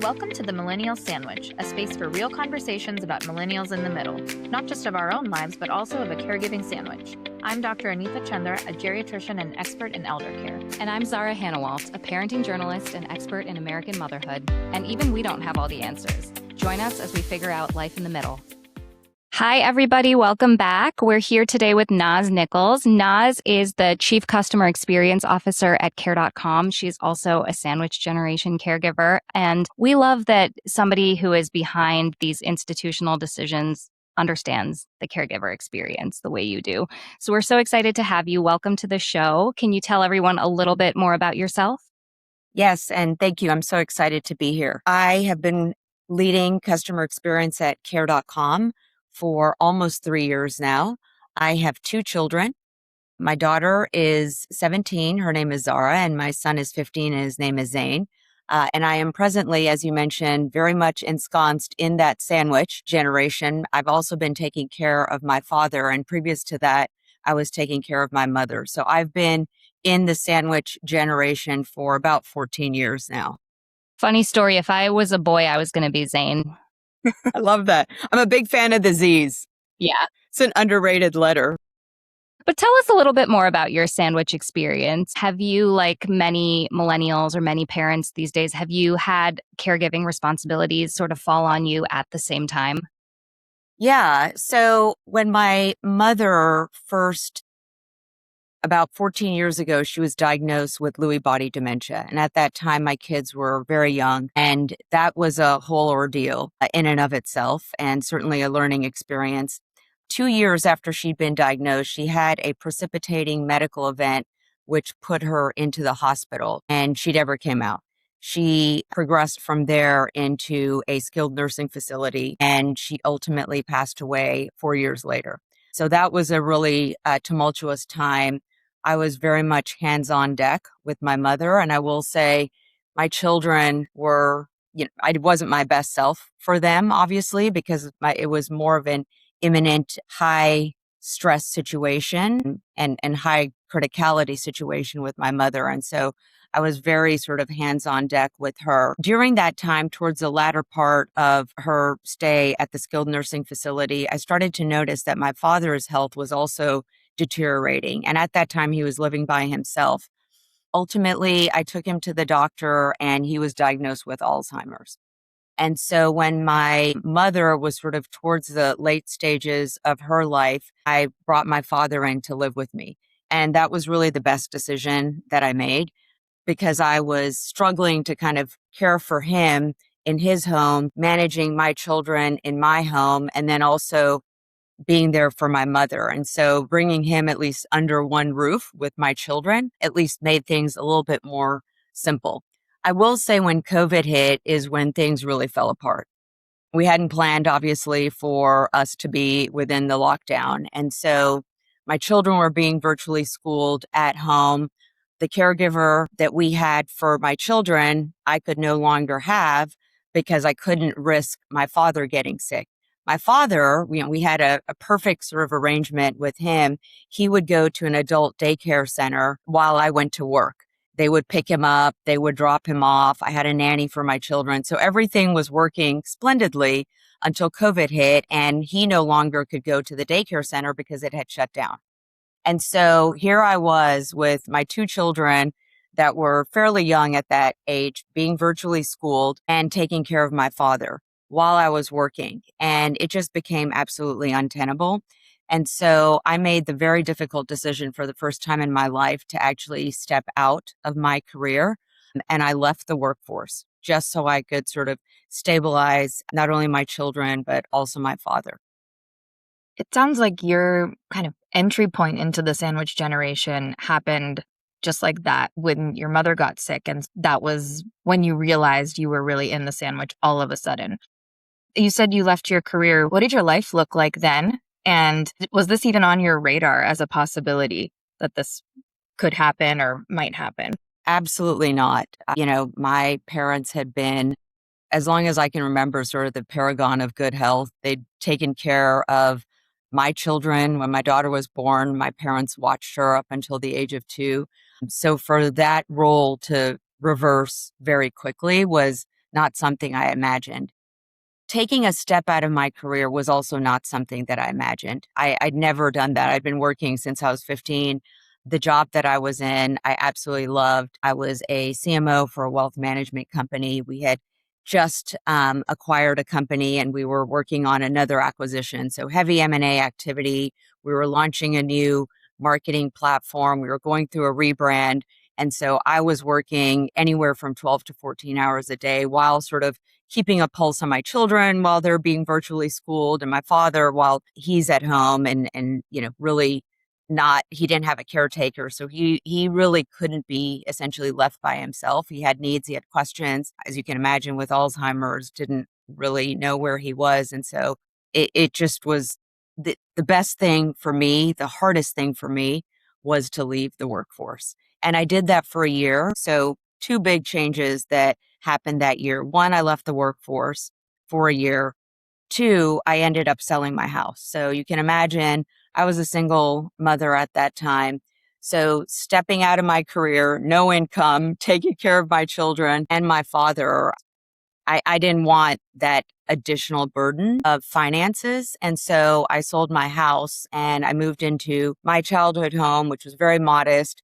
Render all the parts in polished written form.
Welcome to the Millennial Sandwich, a space for real conversations about millennials in the middle, not just of our own lives, but also of a caregiving sandwich. I'm Dr. Anita Chandra, a geriatrician and expert in elder care. And I'm Zara Hannawalt, a parenting journalist and expert in American motherhood. And even we don't have all the answers. Join us as we figure out life in the middle. Hi, everybody. Welcome back. We're here today with Naaz Nichols. Naaz is the Chief Customer Experience Officer at care.com. She's also a sandwich generation caregiver. And we love that somebody who is behind these institutional decisions understands the caregiver experience the way you do. So we're so excited to have you. Welcome to the show. Can you tell everyone a little bit more about yourself? Yes, and thank you. I'm so excited to be here. I have been leading customer experience at care.com for almost 3 years now. I have 2 children. My daughter is 17. Her name is Zara, and my son is 15, and his name is Zane. And I am presently, as you mentioned, very much ensconced in that sandwich generation. I've also been taking care of my father, and previous to that, I was taking care of my mother. So I've been in the sandwich generation for about 14 years now. Funny story. If I was a boy, I was going to be Zane. I love that. I'm a big fan of the Z's. Yeah. It's an underrated letter. But tell us a little bit more about your sandwich experience. Have you, like many millennials or many parents these days, have you had caregiving responsibilities sort of fall on you at the same time? Yeah. So when my mother first, about 14 years ago, she was diagnosed with Lewy body dementia. And at that time, my kids were very young. And that was a whole ordeal in and of itself, and certainly a learning experience. 2 years after she'd been diagnosed, she had a precipitating medical event which put her into the hospital, and she never came out. She progressed from there into a skilled nursing facility, and she ultimately passed away 4 years later. So that was a really tumultuous time. I was very much hands on deck with my mother. And I will say my children were, I wasn't my best self for them, obviously, because it was more of an imminent high stress situation and high criticality situation with my mother. And so I was very sort of hands on deck with her. During that time, towards the latter part of her stay at the skilled nursing facility, I started to notice that my father's health was also deteriorating. And at that time, he was living by himself. Ultimately, I took him to the doctor and he was diagnosed with Alzheimer's. And so when my mother was sort of towards the late stages of her life, I brought my father in to live with me. And that was really the best decision that I made, because I was struggling to kind of care for him in his home, managing my children in my home, and then also being there for my mother. And so bringing him at least under one roof with my children at least made things a little bit more simple. I will say when COVID hit is when things really fell apart. We hadn't planned, obviously, for us to be within the lockdown. And so my children were being virtually schooled at home. The caregiver that we had for my children, I could no longer have because I couldn't risk my father getting sick. My father, we had a perfect sort of arrangement with him. He would go to an adult daycare center while I went to work. They would pick him up. They would drop him off. I had a nanny for my children. So everything was working splendidly until COVID hit, and he no longer could go to the daycare center because it had shut down. And so here I was with my 2 children that were fairly young at that age, being virtually schooled and taking care of my father while I was working. And it just became absolutely untenable. And so I made the very difficult decision for the first time in my life to actually step out of my career. And I left the workforce just so I could sort of stabilize not only my children, but also my father. It sounds like your kind of entry point into the sandwich generation happened just like that when your mother got sick. And that was when you realized you were really in the sandwich all of a sudden. You said you left your career. What did your life look like then? And was this even on your radar as a possibility that this could happen or might happen? Absolutely not. My parents had been, as long as I can remember, sort of the paragon of good health. They'd taken care of my children. When my daughter was born, my parents watched her up until the age of 2. So for that role to reverse very quickly was not something I imagined. Taking a step out of my career was also not something that I imagined. I'd never done that. I'd been working since I was 15. The job that I was in, I absolutely loved. I was a CMO for a wealth management company. We had just acquired a company and we were working on another acquisition. So heavy M&A activity. We were launching a new marketing platform. We were going through a rebrand. And so I was working anywhere from 12 to 14 hours a day while sort of keeping a pulse on my children while they're being virtually schooled, and my father while he's at home and really not, he didn't have a caretaker. So he really couldn't be essentially left by himself. He had needs, he had questions. As you can imagine, with Alzheimer's, didn't really know where he was. And so it just was the best thing for me. The hardest thing for me was to leave the workforce. And I did that for a year. So two big changes that happened that year. One, I left the workforce for a year. Two, I ended up selling my house. So you can imagine I was a single mother at that time. So stepping out of my career, no income, taking care of my children and my father, I didn't want that additional burden of finances. And so I sold my house and I moved into my childhood home, which was very modest.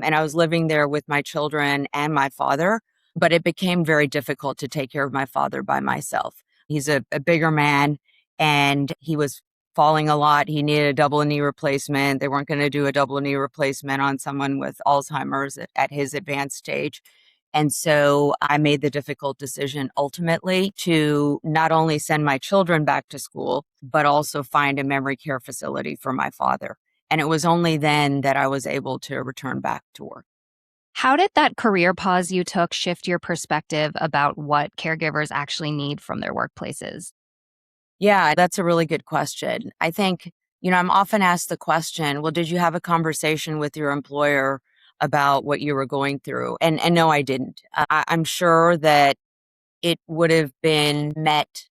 And I was living there with my children and my father, but it became very difficult to take care of my father by myself. He's a bigger man and he was falling a lot. He needed a double knee replacement. They weren't going to do a double knee replacement on someone with Alzheimer's at his advanced stage. And so I made the difficult decision ultimately to not only send my children back to school, but also find a memory care facility for my father. And it was only then that I was able to return back to work. How did that career pause you took shift your perspective about what caregivers actually need from their workplaces? Yeah, that's a really good question. I think, I'm often asked the question, well, did you have a conversation with your employer about what you were going through? And no, I didn't. I'm sure that it would have been met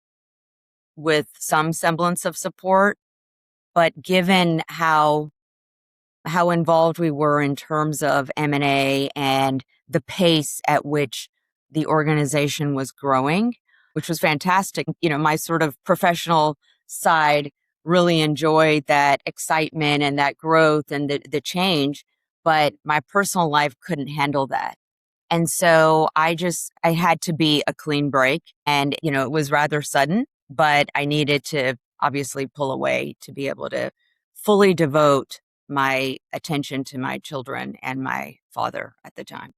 with some semblance of support, but given how involved we were in terms of M&A and the pace at which the organization was growing, which was fantastic. My sort of professional side really enjoyed that excitement and that growth and the change, but my personal life couldn't handle that. And so I had to be a clean break and, it was rather sudden, but I needed to obviously pull away to be able to fully devote my attention to my children and my father at the time.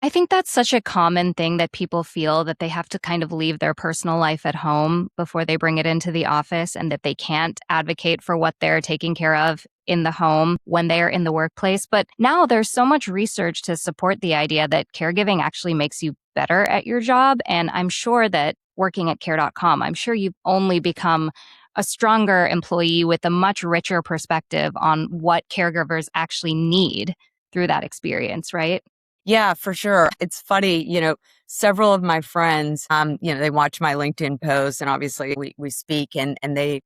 I think that's such a common thing that people feel that they have to kind of leave their personal life at home before they bring it into the office and that they can't advocate for what they're taking care of in the home when they're in the workplace. But now there's so much research to support the idea that caregiving actually makes you better at your job. And I'm sure that working at care.com, I'm sure you've only become a stronger employee with a much richer perspective on what caregivers actually need through that experience, right? Yeah, for sure. It's funny, several of my friends, they watch my LinkedIn posts and obviously we speak and they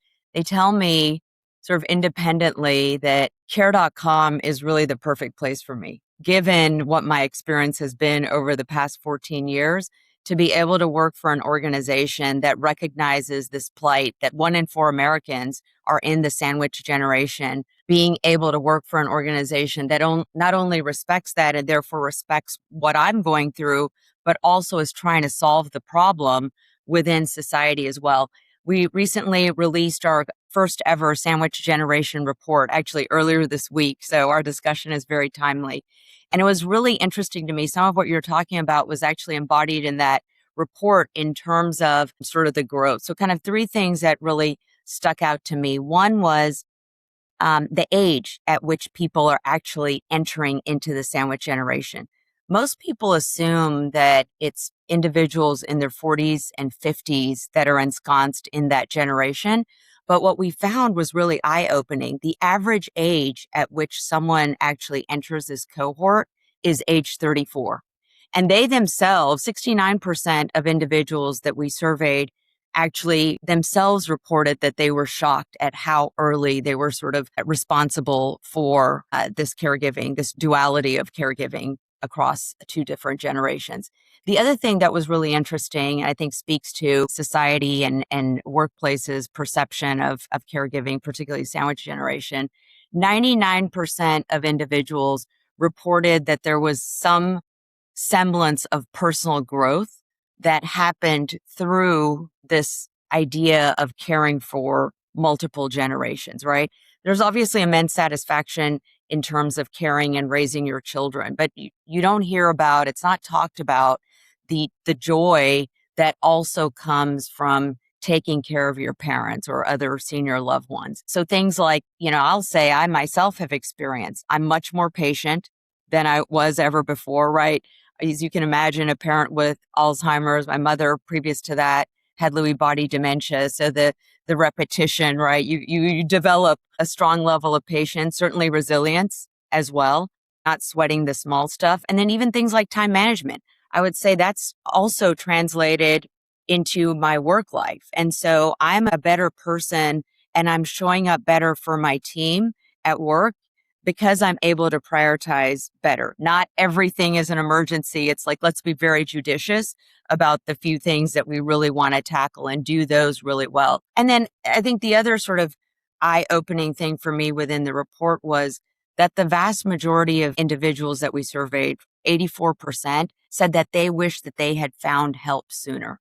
tell me sort of independently that care.com is really the perfect place for me, given what my experience has been over the past 14 years, to be able to work for an organization that recognizes this plight that 1 in 4 Americans are in the sandwich generation, being able to work for an organization that not only respects that and therefore respects what I'm going through, but also is trying to solve the problem within society as well. We recently released our first ever sandwich generation report, actually earlier this week. So our discussion is very timely. And it was really interesting to me. Some of what you're talking about was actually embodied in that report in terms of sort of the growth. So kind of three things that really stuck out to me. One was the age at which people are actually entering into the sandwich generation. Most people assume that it's individuals in their 40s and 50s that are ensconced in that generation. But what we found was really eye-opening. The average age at which someone actually enters this cohort is age 34. And they themselves, 69% of individuals that we surveyed actually themselves reported that they were shocked at how early they were sort of responsible for this caregiving, this duality of caregiving. across two different generations. The other thing that was really interesting, I think speaks to society and workplaces' perception of caregiving, particularly sandwich generation, 99% of individuals reported that there was some semblance of personal growth that happened through this idea of caring for multiple generations, right? There's obviously immense satisfaction in terms of caring and raising your children, but you don't hear about, it's not talked about the joy that also comes from taking care of your parents or other senior loved ones. So things like, I'll say I myself have experienced, I'm much more patient than I was ever before, right? As you can imagine, a parent with Alzheimer's, my mother previous to that had Lewy body dementia. So the repetition, right? You develop a strong level of patience, certainly resilience as well, not sweating the small stuff. And then even things like time management. I would say that's also translated into my work life. And so I'm a better person and I'm showing up better for my team at work because I'm able to prioritize better. Not everything is an emergency. It's like, let's be very judicious about the few things that we really want to tackle and do those really well. And then I think the other sort of eye-opening thing for me within the report was that the vast majority of individuals that we surveyed, 84%, said that they wish that they had found help sooner.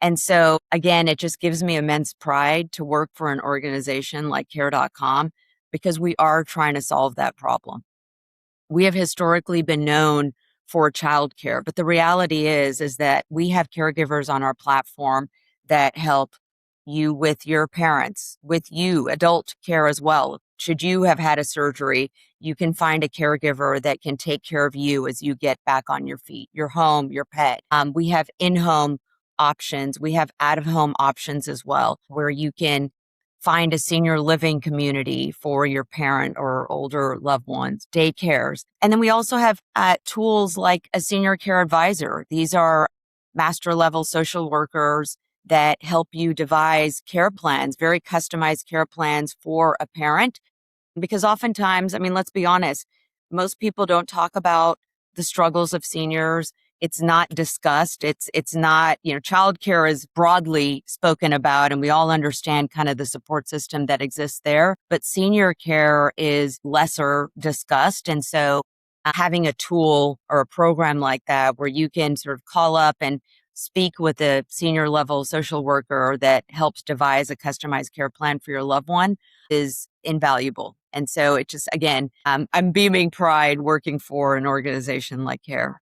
And so again, it just gives me immense pride to work for an organization like care.com because we are trying to solve that problem. We have historically been known for childcare, but the reality is that we have caregivers on our platform that help you with your parents, with you, adult care as well. Should you have had a surgery, you can find a caregiver that can take care of you as you get back on your feet, your home, your pet. We have in-home options. We have out-of-home options as well, where you can find a senior living community for your parent or older loved ones, daycares. And then we also have tools like a senior care advisor. These are master level social workers that help you devise care plans, very customized care plans for a parent. Because oftentimes, I mean, let's be honest, most people don't talk about the struggles of seniors. It's not discussed. It's not, childcare is broadly spoken about and we all understand kind of the support system that exists there, but senior care is lesser discussed. And so having a tool or a program like that where you can sort of call up and speak with a senior level social worker that helps devise a customized care plan for your loved one is invaluable. And so it just, again, I'm beaming pride working for an organization like CARE.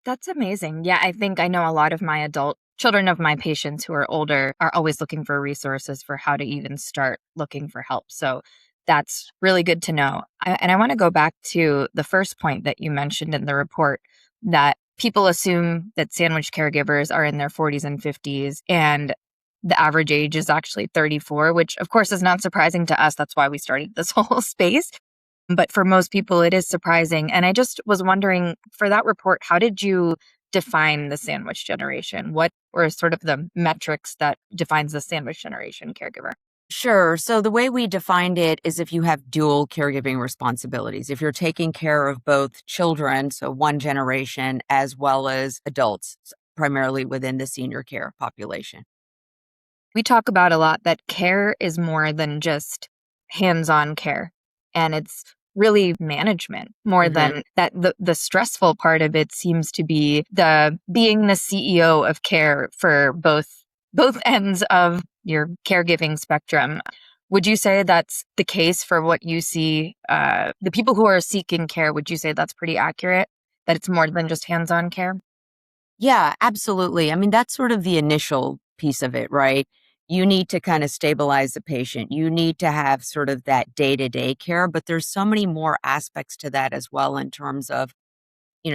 That's amazing. Yeah, I think I know a lot of my adult children of my patients who are older are always looking for resources for how to even start looking for help. So that's really good to know. And I want to go back to the first point that you mentioned in the report that people assume that sandwich caregivers are in their 40s and 50s, and the average age is actually 34, which of course is not surprising to us. That's why we started this whole space. But for most people, it is surprising. And I just was wondering, for that report, how did you define the sandwich generation? What were sort of the metrics that defines the sandwich generation caregiver? Sure. So the way we defined it is if you have dual caregiving responsibilities, if you're taking care of both children, so one generation, as well as adults, primarily within the senior care population. We talk about a lot that care is more than just hands-on care, and it's really management more than that. The stressful part of it seems to be the being the CEO of care for both ends of your caregiving spectrum. Would you say that's the case for what you see? The people who are seeking care, would you say that's pretty accurate? That it's more than just hands-on care? Yeah, absolutely. I mean, that's sort of the initial piece of it, right? You need to kind of stabilize the patient. You need to have sort of that day-to-day care, but there's so many more aspects to that as well in terms of,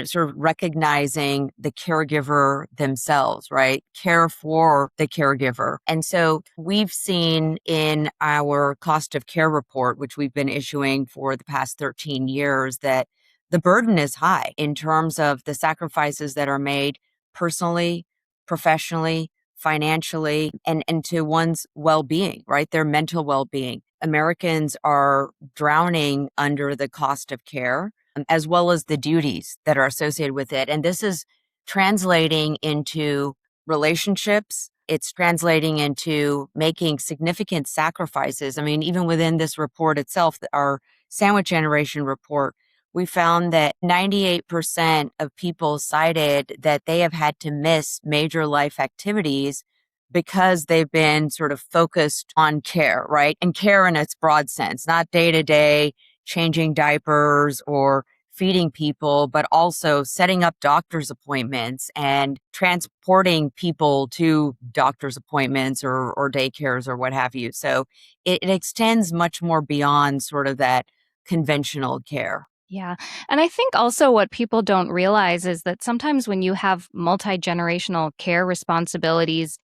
sort of recognizing the caregiver themselves, right? Care for the caregiver. And so we've seen in our cost of care report, which we've been issuing for the past 13 years, that the burden is high in terms of the sacrifices that are made personally, professionally, financially, and to one's well-being, right? Their mental well-being. Americans are drowning under the cost of care. as well as the duties that are associated with it. And this is translating into relationships. It's translating into making significant sacrifices. I mean, even within this report itself, our sandwich generation report, we found that 98% of people cited that they have had to miss major life activities because they've been sort of focused on care, right? And care in its broad sense, not day to day changing diapers or feeding people, but also setting up doctor's appointments and transporting people to doctor's appointments or daycares or what have you. So it extends much more beyond sort of that conventional care. Yeah. And I think also what people don't realize is that sometimes when you have multi generational care responsibilities,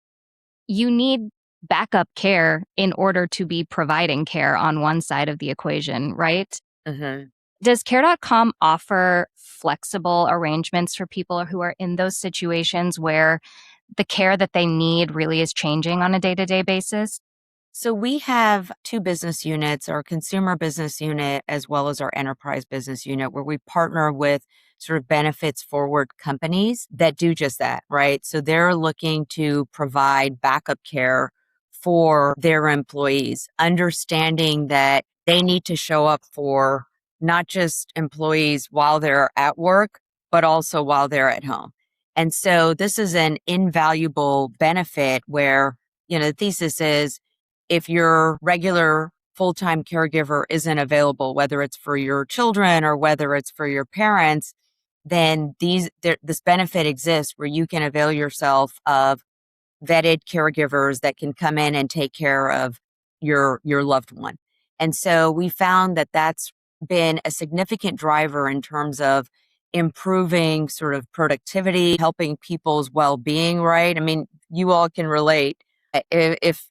you need backup care in order to be providing care on one side of the equation, right? Mhm. Does Care.com offer flexible arrangements for people who are in those situations where the care that they need really is changing on a day to day basis? So we have two business units, our consumer business unit as well as our enterprise business unit, where we partner with sort of benefits forward companies that do just that, right? So they're looking to provide backup care for their employees, understanding that they need to show up for not just employees while they're at work, but also while they're at home. And so this is an invaluable benefit where, the thesis is if your regular full-time caregiver isn't available, whether it's for your children or whether it's for your parents, then this benefit exists where you can avail yourself of vetted caregivers that can come in and take care of your loved one. And so we found that that's been a significant driver in terms of improving sort of productivity, helping people's well-being, right? I mean, you all can relate. If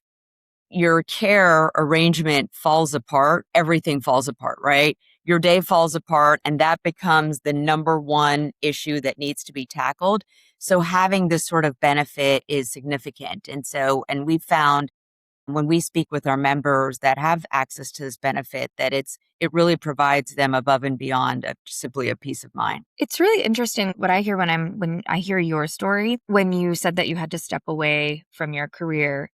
your care arrangement falls apart, everything falls apart, right? Your day falls apart, and that becomes the number one issue that needs to be tackled. So having this sort of benefit is significant. And we found when we speak with our members that have access to this benefit that it really provides them above and beyond simply a peace of mind. It's really interesting what I hear when I hear your story, when you said that you had to step away from your career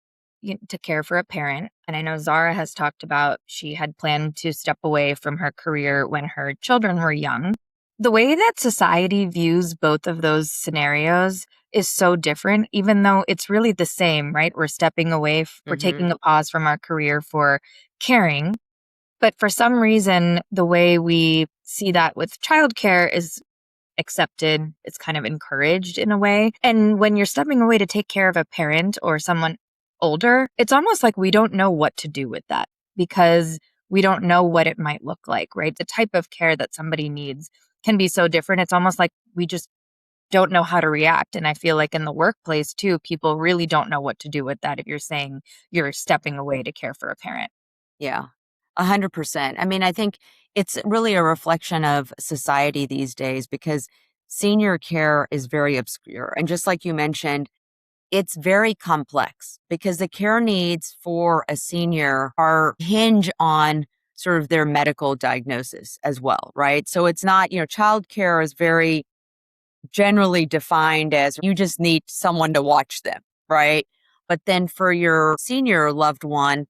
to care for a parent. And I know Zara has talked about she had planned to step away from her career when her children were young. The way that society views both of those scenarios is so different, even though it's really the same, right? We're stepping away, we're Hmm. taking a pause from our career for caring. But for some reason, the way we see that with childcare is accepted, it's kind of encouraged in a way. And when you're stepping away to take care of a parent or someone older, it's almost like we don't know what to do with that because we don't know what it might look like, right? The type of care that somebody needs can be so different. It's almost like we just don't know how to react. And I feel like in the workplace too, people really don't know what to do with that if you're saying you're stepping away to care for a parent. Yeah, 100%. I mean, I think it's really a reflection of society these days because senior care is very obscure. And just like you mentioned, it's very complex because the care needs for a senior are hinge on sort of their medical diagnosis as well, right? So it's not, child care is very generally defined as you just need someone to watch them, right? But then for your senior loved one,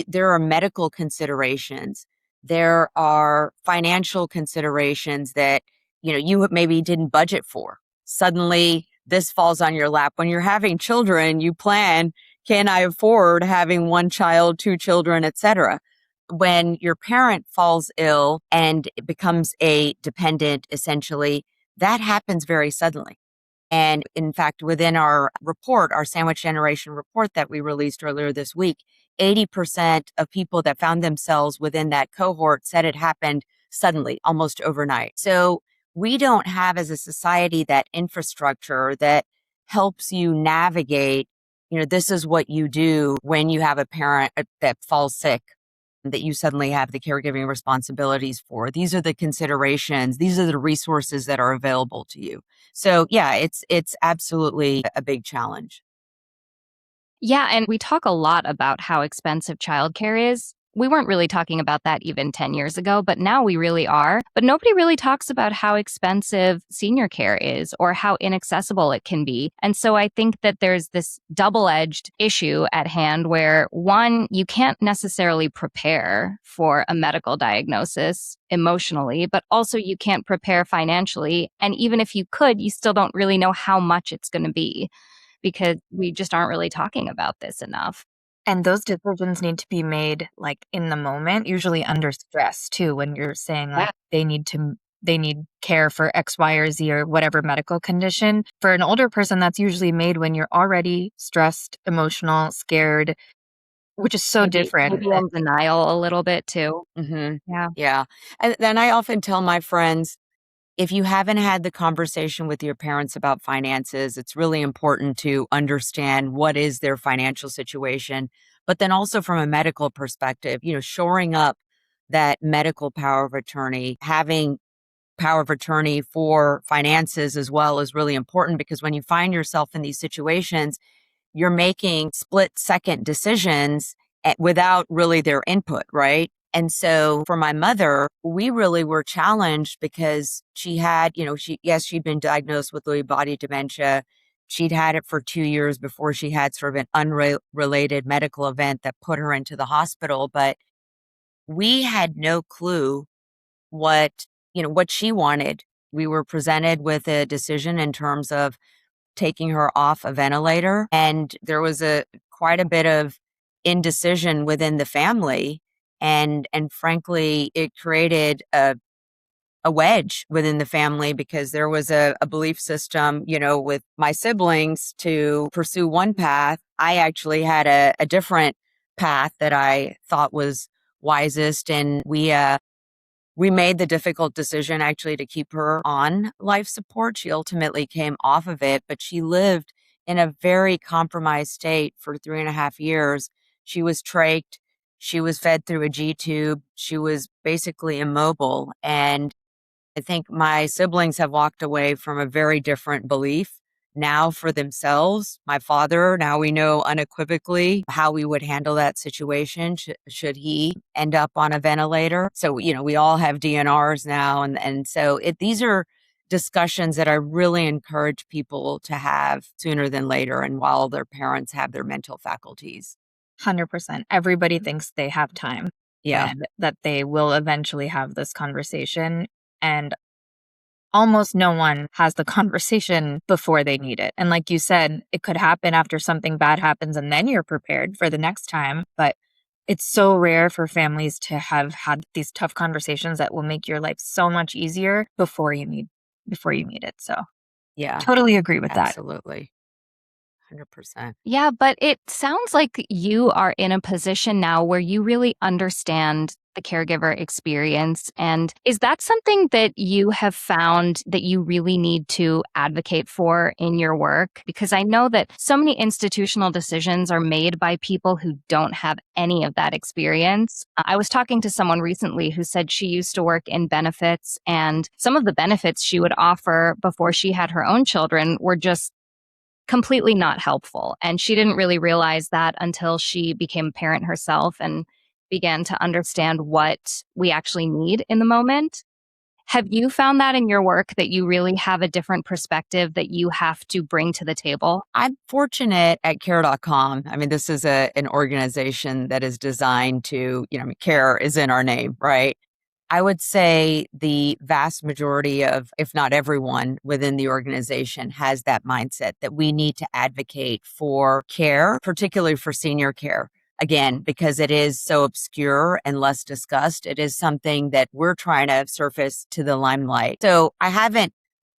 there are medical considerations. There are financial considerations that, you maybe didn't budget for. Suddenly, this falls on your lap. When you're having children, you plan, can I afford having one child, two children, etc. When your parent falls ill and it becomes a dependent, essentially, that happens very suddenly. And in fact, within our report, our sandwich generation report that we released earlier this week, 80% of people that found themselves within that cohort said it happened suddenly, almost overnight. So we don't have as a society that infrastructure that helps you navigate, this is what you do when you have a parent that falls sick that you suddenly have the caregiving responsibilities for. These are the considerations. These are the resources that are available to you. So yeah, it's absolutely a big challenge. Yeah, and we talk a lot about how expensive childcare is. We weren't really talking about that even 10 years ago, but now we really are. But nobody really talks about how expensive senior care is or how inaccessible it can be. And so I think that there's this double-edged issue at hand where, one, you can't necessarily prepare for a medical diagnosis emotionally, but also you can't prepare financially. And even if you could, you still don't really know how much it's going to be because we just aren't really talking about this enough. And those decisions need to be made, like, in the moment, usually under stress too, when you're saying, Yeah. like, they need care for X, Y, or Z or whatever medical condition. For an older person, that's usually made when you're already stressed, emotional, scared, which is so different. Maybe in denial a little bit too. Hmm. Yeah. Yeah. And then I often tell my friends, if you haven't had the conversation with your parents about finances, it's really important to understand what is their financial situation. But then also from a medical perspective, shoring up that medical power of attorney, having power of attorney for finances as well is really important because when you find yourself in these situations, you're making split second decisions without really their input, right? And so for my mother, we really were challenged because she had, she'd been diagnosed with Lewy body dementia. She'd had it for 2 years before she had sort of an unrelated medical event that put her into the hospital. But we had no clue what she wanted. We were presented with a decision in terms of taking her off a ventilator. And there was quite a bit of indecision within the family. And frankly, it created a wedge within the family because there was a belief system, with my siblings to pursue one path. I actually had a different path that I thought was wisest. And we made the difficult decision actually to keep her on life support. She ultimately came off of it, but she lived in a very compromised state for 3.5 years. She was trached. She was fed through a G tube. She was basically immobile. And I think my siblings have walked away from a very different belief now for themselves. My father, now we know unequivocally how we would handle that situation should he end up on a ventilator. So, we all have DNRs now. And so these are discussions that I really encourage people to have sooner than later and while their parents have their mental faculties. 100%. Everybody thinks they have time Yeah. and that they will eventually have this conversation, and almost no one has the conversation before they need it. And like you said, it could happen after something bad happens and then you're prepared for the next time, but it's so rare for families to have had these tough conversations that will make your life so much easier before you need it. So, Yeah, totally agree with that. absolutely. 100%. Yeah, but it sounds like you are in a position now where you really understand the caregiver experience. And is that something that you have found that you really need to advocate for in your work? Because I know that so many institutional decisions are made by people who don't have any of that experience. I was talking to someone recently who said she used to work in benefits, and some of the benefits she would offer before she had her own children were just completely not helpful. And she didn't really realize that until she became a parent herself and began to understand what we actually need in the moment. Have you found that in your work that you really have a different perspective that you have to bring to the table? I'm fortunate at care.com. I mean, this is an organization that is designed to, care is in our name, right? I would say the vast majority of, if not everyone within the organization has that mindset that we need to advocate for care, particularly for senior care. Again, because it is so obscure and less discussed, it is something that we're trying to surface to the limelight. So I haven't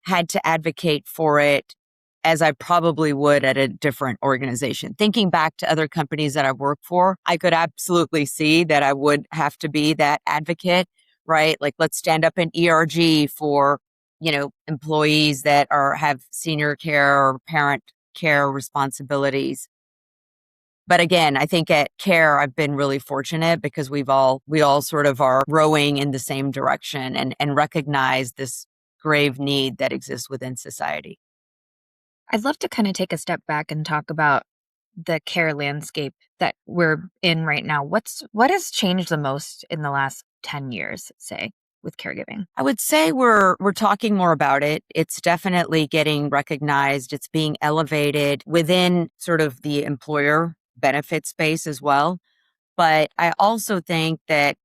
had to advocate for it as I probably would at a different organization. Thinking back to other companies that I've worked for, I could absolutely see that I would have to be that advocate, right? Like, let's stand up an ERG for, employees that have senior care or parent care responsibilities. But again, I think at Care, I've been really fortunate because we all sort of are rowing in the same direction and recognize this grave need that exists within society. I'd love to kind of take a step back and talk about the care landscape that we're in right now, what has changed the most in the last 10 years, say, with caregiving? I would say we're talking more about it. It's definitely getting recognized. It's being elevated within sort of the employer benefit space as well. But I also think that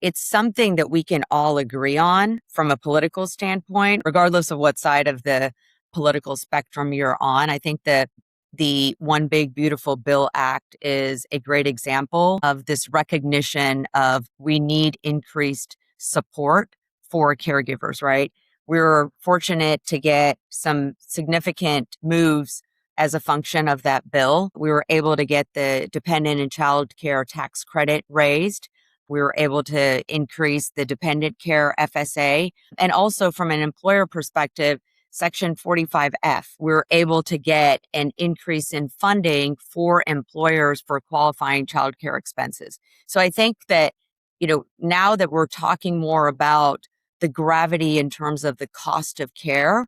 it's something that we can all agree on from a political standpoint, regardless of what side of the political spectrum you're on. I think that the One Big Beautiful Bill Act is a great example of this recognition of we need increased support for caregivers, right? We're fortunate to get some significant moves as a function of that bill. We were able to get the dependent and child care tax credit raised. We were able to increase the dependent care FSA. And also from an employer perspective, Section 45F, we were able to get an increase in funding for employers for qualifying childcare expenses. So I think that, now that we're talking more about the gravity in terms of the cost of care,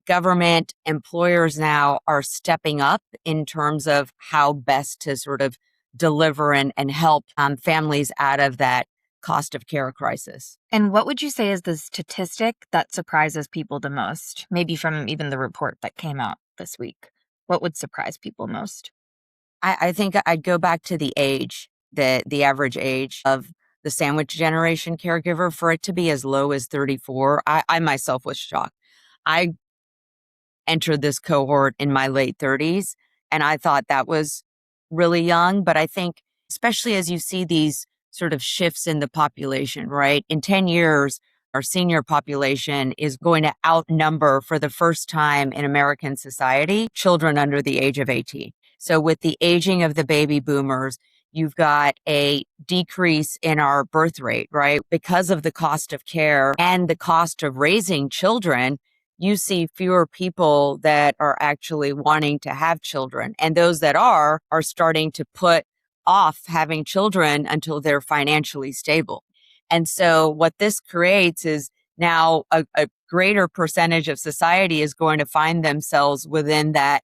government employers now are stepping up in terms of how best to sort of deliver and help families out of that cost of care crisis. And what would you say is the statistic that surprises people the most? Maybe from even the report that came out this week. What would surprise people most? I think I'd go back to the age, the average age of the sandwich generation caregiver, for it to be as low as 34. I myself was shocked. I entered this cohort in my late 30s, and I thought that was really young. But I think, especially as you see these sort of shifts in the population, right? In 10 years, our senior population is going to outnumber, for the first time in American society, children under the age of 18. So with the aging of the baby boomers, you've got a decrease in our birth rate, right? Because of the cost of care and the cost of raising children, you see fewer people that are actually wanting to have children. And those that are starting to put off having children until they're financially stable. And so what this creates is now a greater percentage of society is going to find themselves within that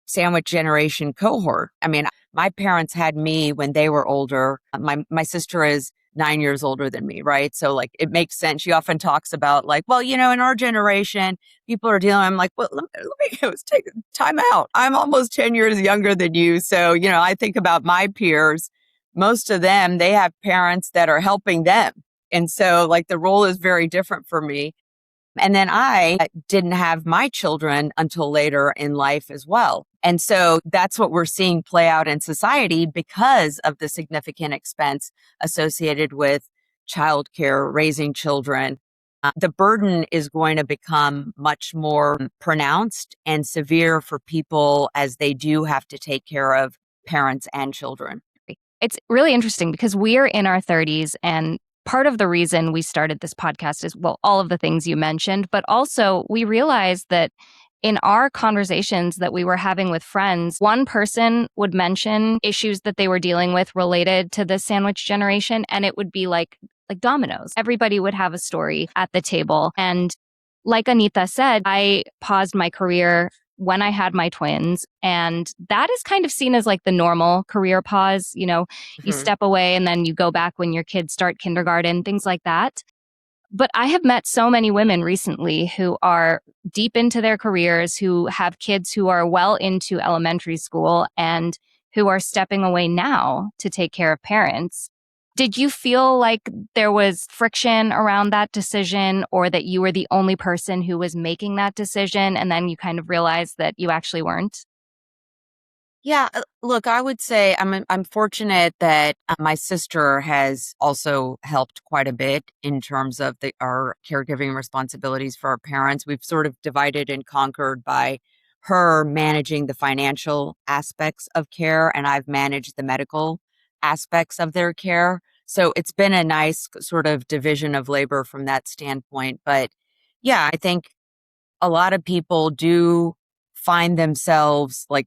sandwich generation cohort. I mean, my parents had me when they were older. My sister is 9 years older than me, right? So like it makes sense. She often talks about like, well, in our generation, people are dealing. I'm like, well, let me take time out. I'm almost 10 years younger than you. So, I think about my peers. Most of them, they have parents that are helping them. And so like the role is very different for me. And then I didn't have my children until later in life as well. And so that's what we're seeing play out in society because of the significant expense associated with childcare, raising children. The burden is going to become much more pronounced and severe for people as they do have to take care of parents and children. It's really interesting because we're in our 30s, and part of the reason we started this podcast is, well, all of the things you mentioned, but also we realized that in our conversations that we were having with friends, one person would mention issues that they were dealing with related to the sandwich generation, and it would be like dominoes. Everybody would have a story at the table. And like Anita said, I paused my career when I had my twins, and that is kind of seen as like the normal career pause. You step away and then you go back when your kids start kindergarten, things like that. But I have met so many women recently who are deep into their careers, who have kids who are well into elementary school and who are stepping away now to take care of parents. Did you feel like there was friction around that decision, or that you were the only person who was making that decision and then you kind of realized that you actually weren't? Yeah, look, I would say I'm fortunate that my sister has also helped quite a bit in terms of our caregiving responsibilities for our parents. We've sort of divided and conquered by her managing the financial aspects of care, and I've managed the medical aspects of their care. So it's been a nice sort of division of labor from that standpoint. But yeah, I think a lot of people do find themselves like,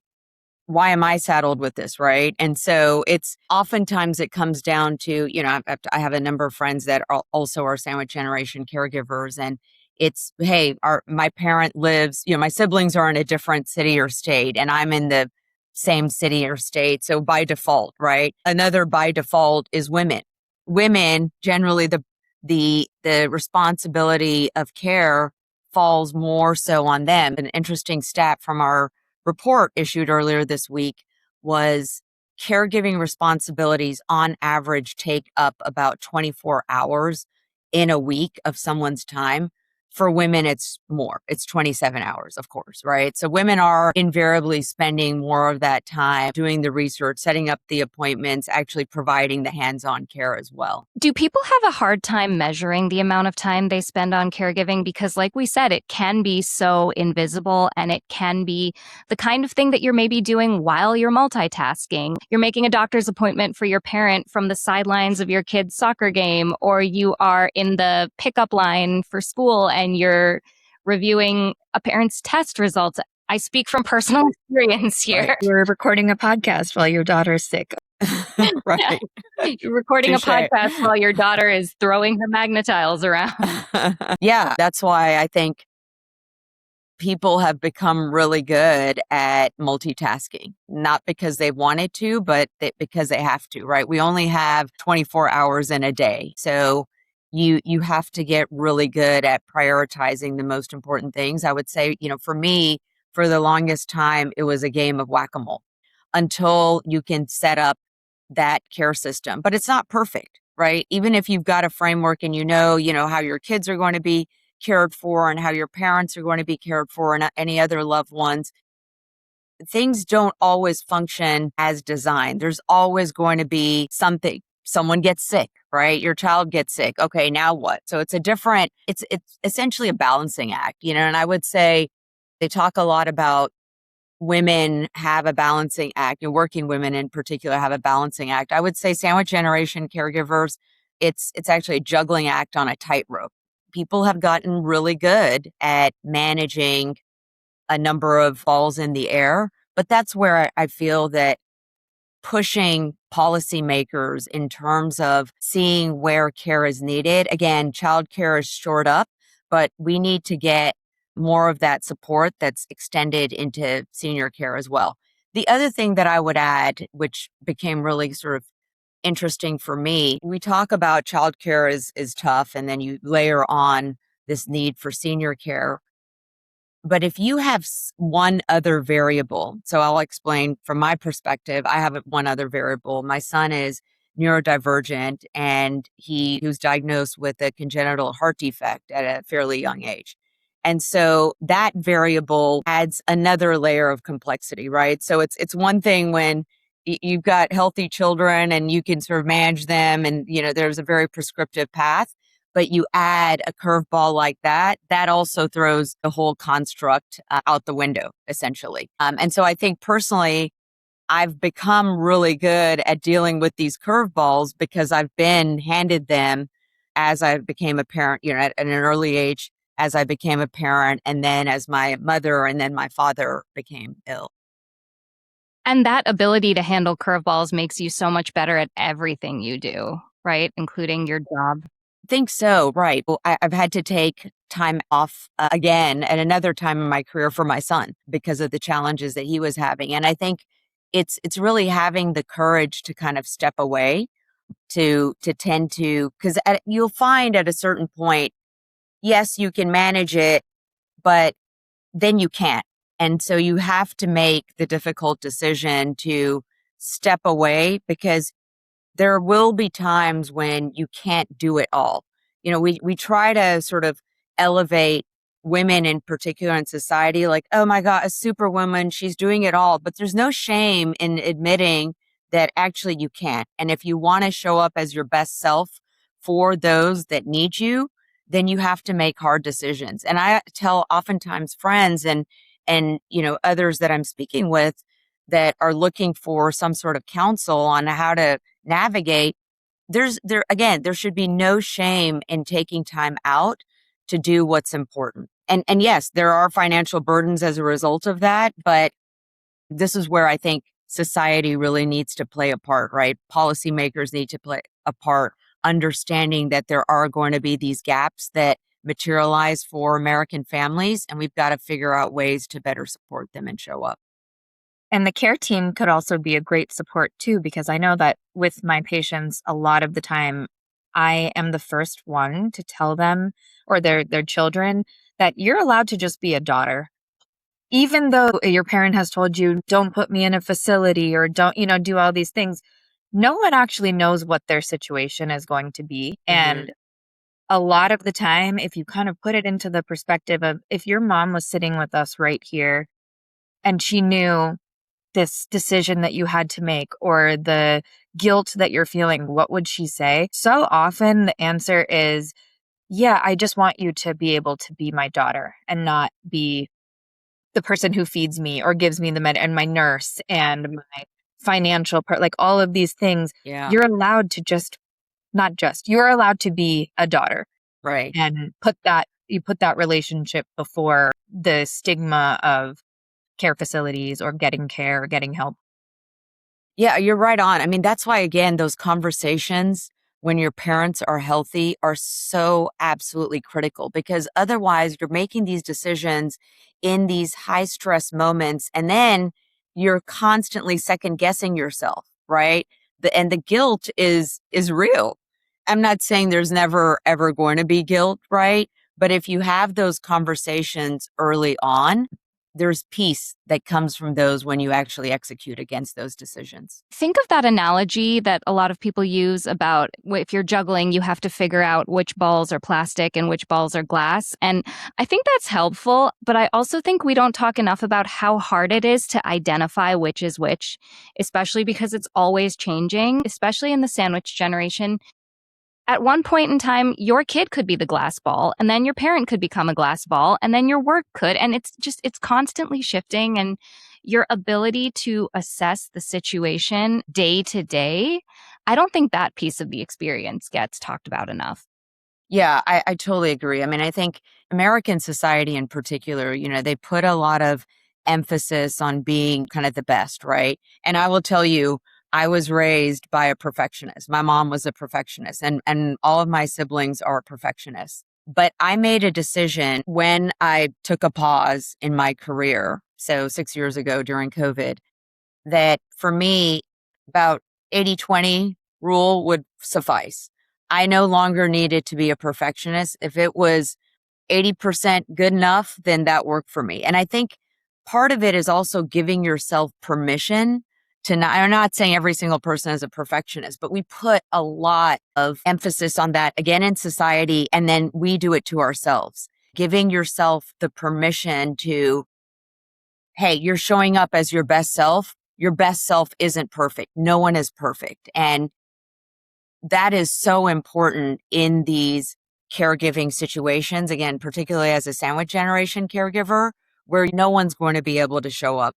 why am I saddled with this, right? And so it's oftentimes it comes down to, I have a number of friends that are also are sandwich generation caregivers, and it's, hey, my parent lives, my siblings are in a different city or state, and I'm in the same city or state. So by default, right? Another by default is women. Women, generally the responsibility of care falls more so on them. An interesting stat from our report issued earlier this week was caregiving responsibilities on average take up about 24 hours in a week of someone's time. For women, it's more. It's 27 hours, of course, right? So women are invariably spending more of that time doing the research, setting up the appointments, actually providing the hands-on care as well. Do people have a hard time measuring the amount of time they spend on caregiving? Because, like we said, it can be so invisible, and it can be the kind of thing that you're maybe doing while you're multitasking. You're making a doctor's appointment for your parent from the sidelines of your kid's soccer game, or you are in the pickup line for school and you're reviewing a parent's test results. I speak from personal experience here. Right. You're recording a podcast while your daughter's sick. Right. You're recording Touche. a podcast while your daughter is throwing her magnetiles around. Yeah, that's why I think people have become really good at multitasking, not because they wanted to, but because they have to, right? We only have 24 hours in a day. So you have to get really good at prioritizing the most important things. I would say, for me, for the longest time, it was a game of whack-a-mole until you can set up that care system. But it's not perfect, right? Even if you've got a framework and you know how your kids are going to be cared for and how your parents are going to be cared for and any other loved ones, things don't always function as designed. There's always going to be something. Someone gets sick, right? Your child gets sick. Okay, now what? So it's essentially a balancing act, and I would say they talk a lot about women have a balancing act, and working women in particular have a balancing act. I would say sandwich generation caregivers, it's actually a juggling act on a tightrope. People have gotten really good at managing a number of balls in the air, but that's where I feel that pushing policymakers in terms of seeing where care is needed. Again, childcare is shored up, but we need to get more of that support that's extended into senior care as well. The other thing that I would add, which became really sort of interesting for me, we talk about childcare is tough, and then you layer on this need for senior care. But if you have one other variable, so I'll explain from my perspective, I have one other variable. My son is neurodivergent, and he was diagnosed with a congenital heart defect at a fairly young age. And so that variable adds another layer of complexity, right? So it's one thing when you've got healthy children and you can sort of manage them, and there's a very prescriptive path. But you add a curveball like that also throws the whole construct out the window, essentially. And so I think personally, I've become really good at dealing with these curveballs because I've been handed them as I became a parent, at an early age, as I became a parent, and then as my mother and then my father became ill. And that ability to handle curveballs makes you so much better at everything you do, right? Including your job. Think so, right. Well, I've had to take time off again at another time in my career for my son because of the challenges that he was having. And I think it's really having the courage to kind of step away to tend to, because you'll find at a certain point, yes, you can manage it, but then you can't. And so you have to make the difficult decision to step away, because there will be times when you can't do it all. We try to sort of elevate women in particular in society, like, oh my God, a superwoman, she's doing it all. But there's no shame in admitting that actually you can't. And if you want to show up as your best self for those that need you, then you have to make hard decisions. And I tell oftentimes friends and others that I'm speaking with that are looking for some sort of counsel on how to navigate, there should be no shame in taking time out to do what's important. And yes, there are financial burdens as a result of that, but this is where I think society really needs to play a part, right? Policymakers need to play a part, understanding that there are going to be these gaps that materialize for American families, and we've got to figure out ways to better support them and show up. And the care team could also be a great support too, because I know that with my patients, a lot of the time, I am the first one to tell them or their children that you're allowed to just be a daughter. Even though your parent has told you, don't put me in a facility or don't, do all these things, no one actually knows what their situation is going to be. Hmm. And a lot of the time, if you kind of put it into the perspective of if your mom was sitting with us right here and she knew this decision that you had to make or the guilt that you're feeling, what would she say? So often the answer is, yeah, I just want you to be able to be my daughter and not be the person who feeds me or gives me the med and my nurse and my financial part, like all of these things. Yeah. You're allowed to just, not just, you're allowed to be a daughter Right. and you put that relationship before the stigma of care facilities or getting care or getting help. Yeah, you're right on. I mean, that's why, again, those conversations when your parents are healthy are so absolutely critical because otherwise you're making these decisions in these high stress moments and then you're constantly second guessing yourself, right? And the guilt is real. I'm not saying there's never ever going to be guilt, right? But if you have those conversations early on, there's peace that comes from those when you actually execute against those decisions. Think of that analogy that a lot of people use about if you're juggling, you have to figure out which balls are plastic and which balls are glass. And I think that's helpful, but I also think we don't talk enough about how hard it is to identify which is which, especially because it's always changing, especially in the sandwich generation. At one point in time, your kid could be the glass ball, and then your parent could become a glass ball, and then your work could. And it's constantly shifting. And your ability to assess the situation day to day, I don't think that piece of the experience gets talked about enough. Yeah, I totally agree. I mean, I think American society in particular, they put a lot of emphasis on being kind of the best, right? And I will tell you, I was raised by a perfectionist. My mom was a perfectionist and all of my siblings are perfectionists. But I made a decision when I took a pause in my career, so 6 years ago during COVID, that for me, about 80-20 rule would suffice. I no longer needed to be a perfectionist. If it was 80% good enough, then that worked for me. And I think part of it is also giving yourself permission to not, I'm not saying every single person is a perfectionist, but we put a lot of emphasis on that again in society. And then we do it to ourselves, giving yourself the permission to, hey, you're showing up as your best self. Your best self isn't perfect. No one is perfect. And that is so important in these caregiving situations. Again, particularly as a sandwich generation caregiver, where no one's going to be able to show up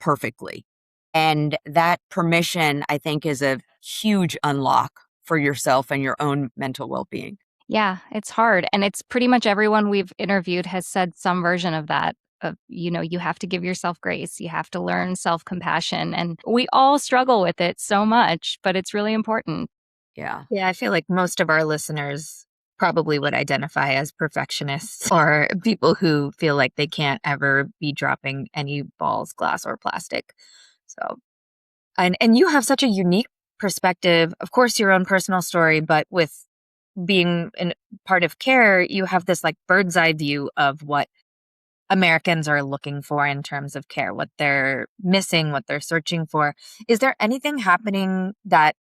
perfectly. And that permission, I think, is a huge unlock for yourself and your own mental well being. Yeah, it's hard. And it's pretty much everyone we've interviewed has said some version of that. Of, you have to give yourself grace. You have to learn self compassion. And we all struggle with it so much, but it's really important. Yeah. Yeah, I feel like most of our listeners probably would identify as perfectionists or people who feel like they can't ever be dropping any balls, glass, or plastic. So, and you have such a unique perspective, of course, your own personal story, but with being in part of care, you have this like bird's eye view of what Americans are looking for in terms of care, what they're missing, what they're searching for. Is there anything happening that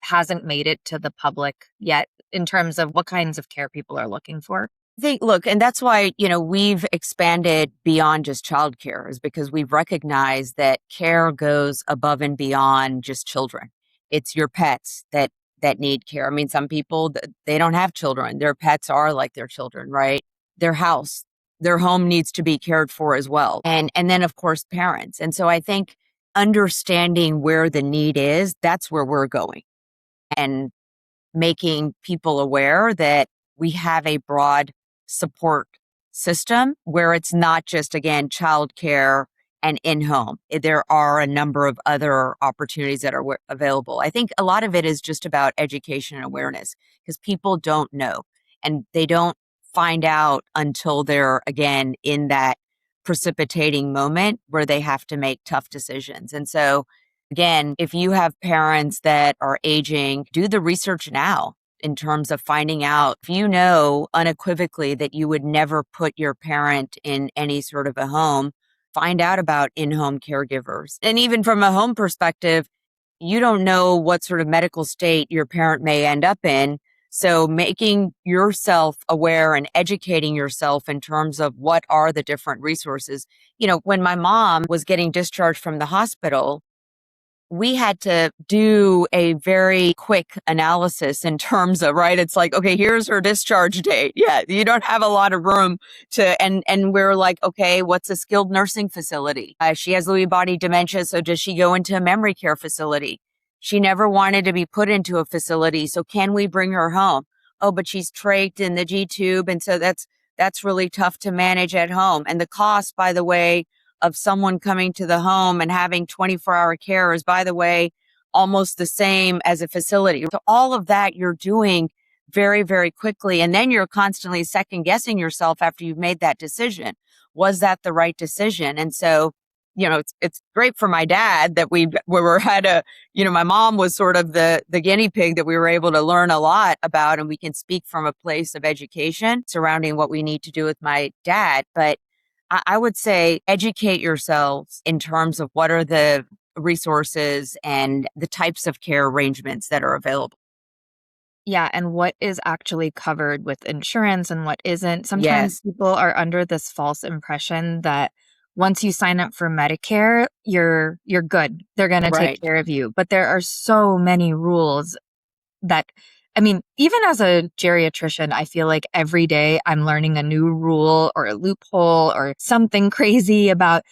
hasn't made it to the public yet in terms of what kinds of care people are looking for? Look, and that's why, we've expanded beyond just childcare is because we've recognized that care goes above and beyond just children. It's your pets that need care. I mean, some people they don't have children. Their pets are like their children, right? Their house, their home needs to be cared for as well. And then of course parents. And so I think understanding where the need is, that's where we're going. And making people aware that we have a broad support system where it's not just, again, childcare and in-home. There are a number of other opportunities that are available. I think a lot of it is just about education and awareness because people don't know and they don't find out until they're, again, in that precipitating moment where they have to make tough decisions. And so, again, if you have parents that are aging, do the research now in terms of finding out if you know unequivocally that you would never put your parent in any sort of a home, find out about in-home caregivers. And even from a home perspective, you don't know what sort of medical state your parent may end up in. So making yourself aware and educating yourself in terms of what are the different resources. When my mom was getting discharged from the hospital, we had to do a very quick analysis in terms of, right? It's like, okay, here's her discharge date. Yeah, you don't have a lot of room and we're like, okay, what's a skilled nursing facility? She has Lewy body dementia. So does she go into a memory care facility? She never wanted to be put into a facility. So can we bring her home? Oh, but she's trached in the G tube. And so that's really tough to manage at home. And the cost, by the way, of someone coming to the home and having 24-hour care is, by the way, almost the same as a facility. So all of that you're doing very, very quickly. And then you're constantly second guessing yourself after you've made that decision. Was that the right decision? And so, it's great for my dad that my mom was sort of the guinea pig that we were able to learn a lot about, and we can speak from a place of education surrounding what we need to do with my dad. But I would say educate yourselves in terms of what are the resources and the types of care arrangements that are available. Yeah, and what is actually covered with insurance and what isn't. Sometimes Yes, people are under this false impression that once you sign up for Medicare, you're good. They're going to take right. care of you. But there are so many rules that, I mean, even as a geriatrician, I feel like every day I'm learning a new rule or a loophole or something crazy about,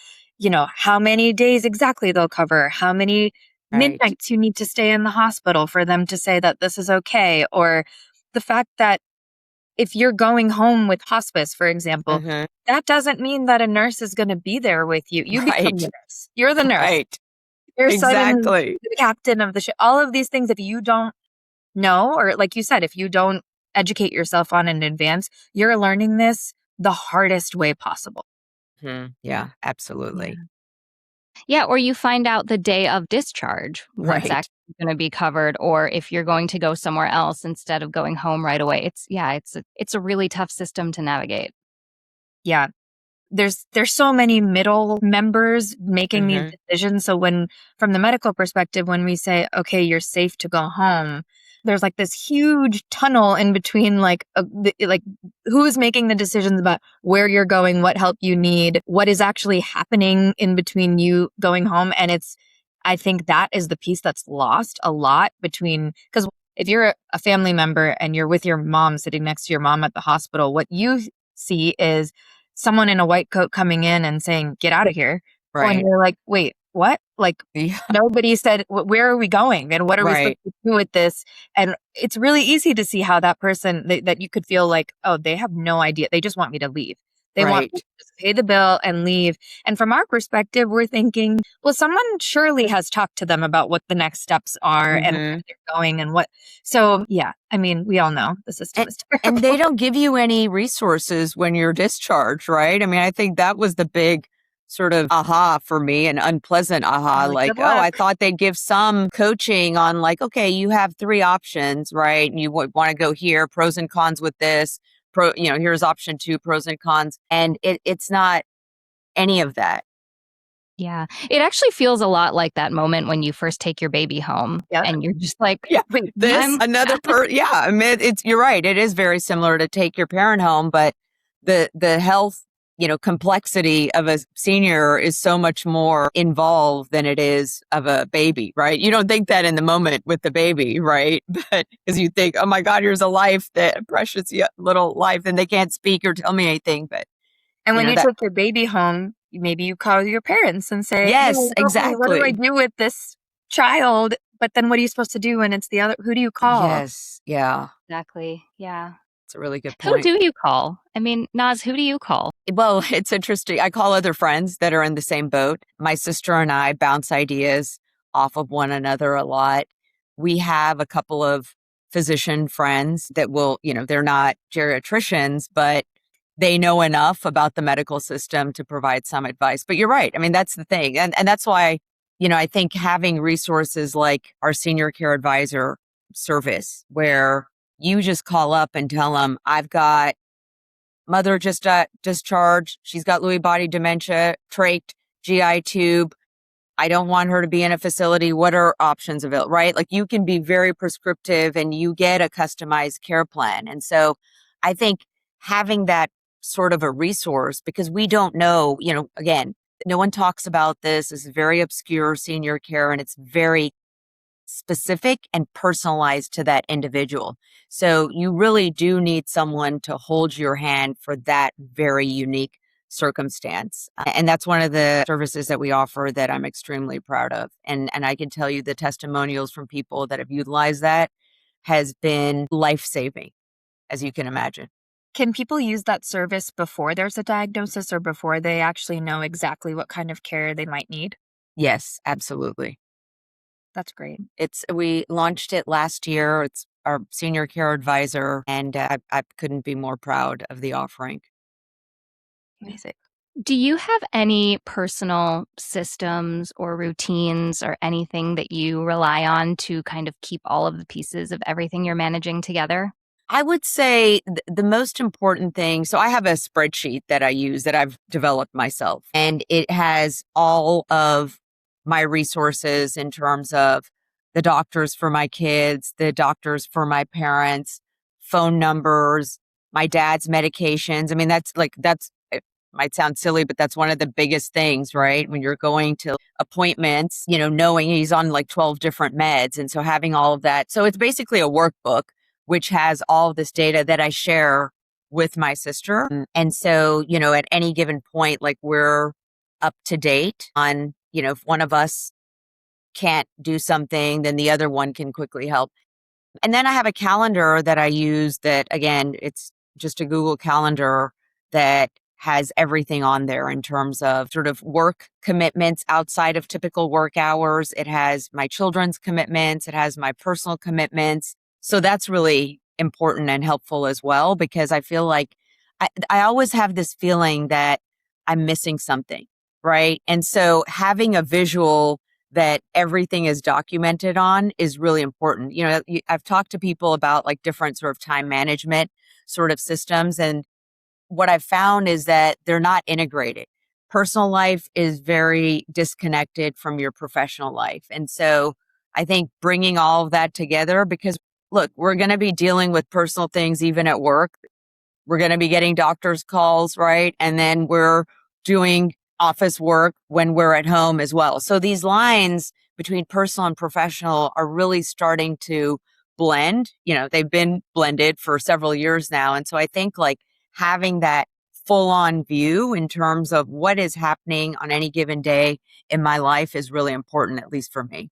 how many days exactly they'll cover, how many Right. midnights you need to stay in the hospital for them to say that this is okay, or the fact that if you're going home with hospice, for example, Uh-huh. that doesn't mean that a nurse is going to be there with you. You become Right. the nurse. You're the nurse. Right. You're suddenly Exactly. the captain of the ship. All of these things, if you don't know, or like you said, if you don't educate yourself on in advance, you're learning this the hardest way possible. Yeah, Yeah. absolutely. Yeah, or you find out the day of discharge what's Right. actually going to be covered, or if you're going to go somewhere else instead of going home right away. It's a really tough system to navigate. Yeah. There's so many middle members making these Uh-huh. decisions. So when, from the medical perspective, when we say, okay, you're safe to go home, there's like this huge tunnel in between, like who's making the decisions about where you're going, what help you need, what is actually happening in between you going home. And I think that is the piece that's lost a lot between, because if you're a family member and you're with your mom sitting next to your mom at the hospital, what you see is someone in a white coat coming in and saying, "Get out of here." And Right. you're like, "Wait, what?" Like, Yeah. nobody said, Where are we going? And what are we supposed Right. to do with this?" And it's really easy to see how that person, that you could feel like, oh, they have no idea. They just want me to leave. They want me Right. to just pay the bill and leave. And from our perspective, we're thinking, well, someone surely has talked to them about what the next steps are and where Mm-hmm. they're going and what. So, yeah, I mean, we all know the system And, is and terrible. they don't give you any resources when you're discharged, right? I mean, I think that was the big sort of aha for me, an unpleasant aha. Like, Like, good oh, luck. I thought they'd give some coaching on, like, okay, you have three options, right? And you would want to go here, pros and cons with this. Here's option two, pros and cons. And it's not any of that. Yeah. It actually feels a lot like that moment when you first take your baby home Yeah. and you're just like, Yeah. wait, This, I'm another yeah. I mean, you're right. It is very similar to take your parent home, but the health, complexity of a senior is so much more involved than it is of a baby, right? You don't think that in the moment with the baby, right? But because you think, oh my God, here's a life, that precious little life, and they can't speak or tell me anything. But And when you that, take your baby home, maybe you call your parents and say, "Hey, yes, help me. What do I exactly. do with this child?" But then what are you supposed to do when it's the other? Who do you call? Yes. Yeah. exactly. Yeah. It's a really good Who point. do you call? I mean, Naz, who do you call? Well, it's interesting. I call other friends that are in the same boat. My sister and I bounce ideas off of one another a lot. We have a couple of physician friends that will, they're not geriatricians, but they know enough about the medical system to provide some advice. But you're right. I mean, that's the thing. And that's why, I think having resources like our senior care advisor service, where you just call up and tell them, I've got mother just discharged. She's got Lewy body dementia, trach, GI tube. I don't want her to be in a facility. What are options available, right? Like you can be very prescriptive and you get a customized care plan. And so I think having that sort of a resource, because we don't know, again, no one talks about this. This is very obscure senior care and it's very specific and personalized to that individual. So you really do need someone to hold your hand for that very unique circumstance. And that's one of the services that we offer that I'm extremely proud of. And I can tell you the testimonials from people that have utilized that has been life-saving, as you can imagine. Can people use that service before there's a diagnosis or before they actually know exactly what kind of care they might need? Yes, absolutely. That's great. We launched it last year. It's our senior care advisor, and I couldn't be more proud of the offering. Amazing. Do you have any personal systems or routines or anything that you rely on to kind of keep all of the pieces of everything you're managing together? I would say the most important thing. So I have a spreadsheet that I use that I've developed myself, and it has all of my resources in terms of the doctors for my kids, the doctors for my parents, phone numbers, my dad's medications. I mean, it might sound silly, but that's one of the biggest things, right? When you're going to appointments, knowing he's on like 12 different meds. And so having all of that. So it's basically a workbook which has all of this data that I share with my sister. And so, at any given point, like we're up to date on, if one of us can't do something, then the other one can quickly help. And then I have a calendar that I use that, again, it's just a Google Calendar that has everything on there in terms of sort of work commitments outside of typical work hours. It has my children's commitments. It has my personal commitments. So that's really important and helpful as well, because I feel like I always have this feeling that I'm missing something, right? And so having a visual that everything is documented on is really important. I've talked to people about like different sort of time management sort of systems. And what I've found is that they're not integrated. Personal life is very disconnected from your professional life. And so I think bringing all of that together, because look, we're going to be dealing with personal things even at work. We're going to be getting doctor's calls, right? And then we're doing office work when we're at home as well. So these lines between personal and professional are really starting to blend. They've been blended for several years now. And so I think like having that full on view in terms of what is happening on any given day in my life is really important, at least for me.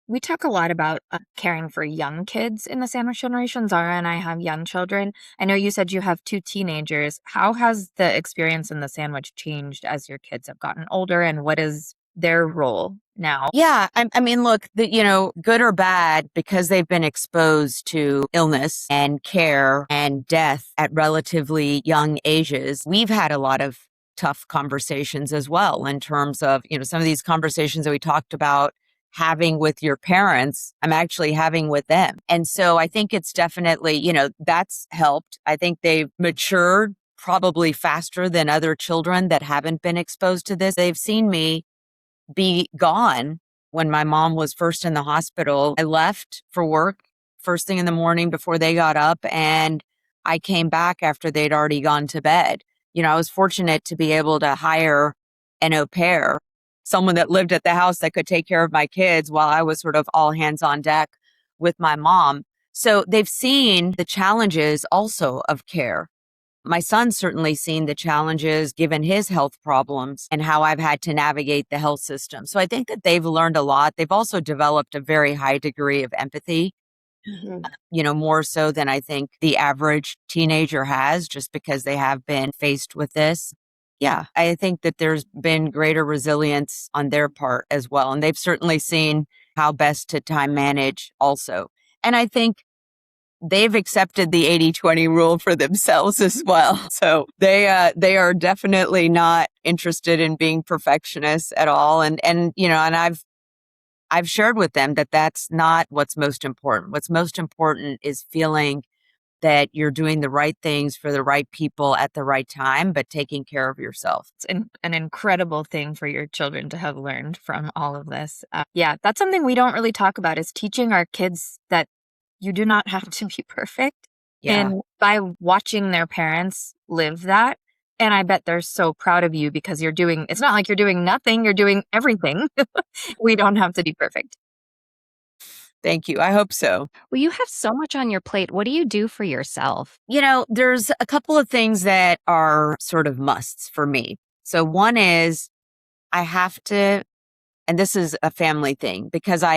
We talk a lot about caring for young kids in the sandwich generation. Zara and I have young children. I know you said you have two teenagers. How has the experience in the sandwich changed as your kids have gotten older, and what is their role now? Yeah. I mean, look, good or bad, because they've been exposed to illness and care and death at relatively young ages. We've had a lot of tough conversations as well in terms of, some of these conversations that we talked about having with your parents, I'm actually having with them. And so I think it's definitely, that's helped. I think they've matured probably faster than other children that haven't been exposed to this. They've seen me be gone when my mom was first in the hospital. I left for work first thing in the morning before they got up, and I came back after they'd already gone to bed. I was fortunate to be able to hire an au pair, someone that lived at the house that could take care of my kids while I was sort of all hands on deck with my mom. So they've seen the challenges also of care. My son's certainly seen the challenges given his health problems and how I've had to navigate the health system. So I think that they've learned a lot. They've also developed a very high degree of empathy, more so than I think the average teenager has, just because they have been faced with this. Yeah, I think that there's been greater resilience on their part as well. And they've certainly seen how best to time manage also. And I think they've accepted the 80-20 rule for themselves as well. So they are definitely not interested in being perfectionists at all. And I've shared with them that that's not what's most important. What's most important is feeling that you're doing the right things for the right people at the right time, but taking care of yourself. It's an incredible thing for your children to have learned from all of this. Yeah, that's something we don't really talk about is teaching our kids that you do not have to be perfect. Yeah. And by watching their parents live that, and I bet they're so proud of you because it's not like you're doing nothing, you're doing everything. We don't have to be perfect. Thank you. I hope so. Well, you have so much on your plate. What do you do for yourself? There's a couple of things that are sort of musts for me. So one is I have to, and this is a family thing because I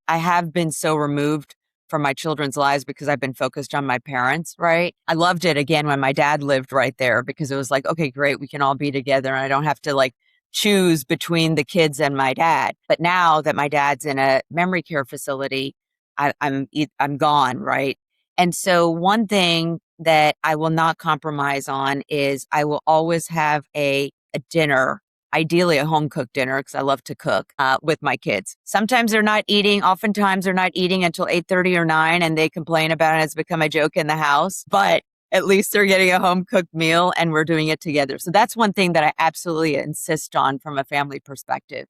have been so removed from my children's lives because I've been focused on my parents, right? I loved it again when my dad lived right there because it was like, okay, great. We can all be together and I don't have to like choose between the kids and my dad. But now that my dad's in a memory care facility, I'm gone, right? And so one thing that I will not compromise on is I will always have a dinner, ideally a home cooked dinner because I love to cook with my kids. Sometimes they're not eating. Oftentimes they're not eating until 8:30 or 9 and they complain about it. It's become a joke in the house, but at least they're getting a home cooked meal and we're doing it together. So that's one thing that I absolutely insist on from a family perspective.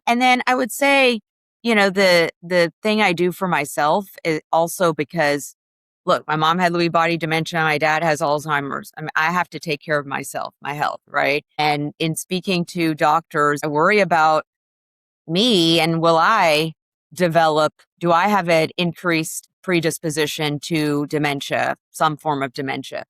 And then I would say, the thing I do for myself is also because look, my mom had Lewy body dementia. My dad has Alzheimer's. I mean, I have to take care of myself, my health, right? And in speaking to doctors, I worry about me and do I have an increased predisposition to dementia, some form of dementia?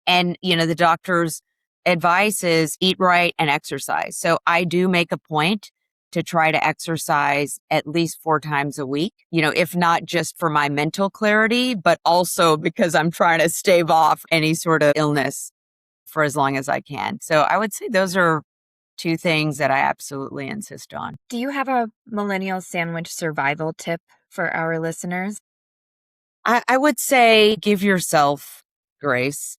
And, the doctor's advice is eat right and exercise. So I do make a point to try to exercise at least 4 times a week, if not just for my mental clarity, but also because I'm trying to stave off any sort of illness for as long as I can. So I would say those are 2 things that I absolutely insist on. Do you have a millennial sandwich survival tip for our listeners? I would say give yourself grace.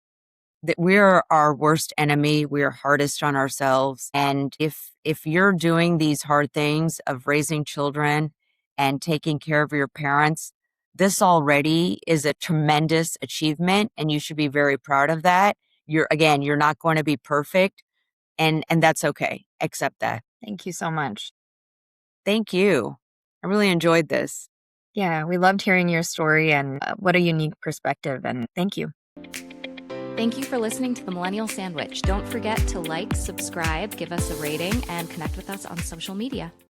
That we're our worst enemy. We're hardest on ourselves. And if you're doing these hard things of raising children and taking care of your parents, this already is a tremendous achievement and you should be very proud of that. You're not going to be perfect and that's okay. Accept that. Thank you so much. Thank you. I really enjoyed this. Yeah, we loved hearing your story and what a unique perspective. And thank you. Thank you for listening to The Millennial Sandwich. Don't forget to like, subscribe, give us a rating, and connect with us on social media.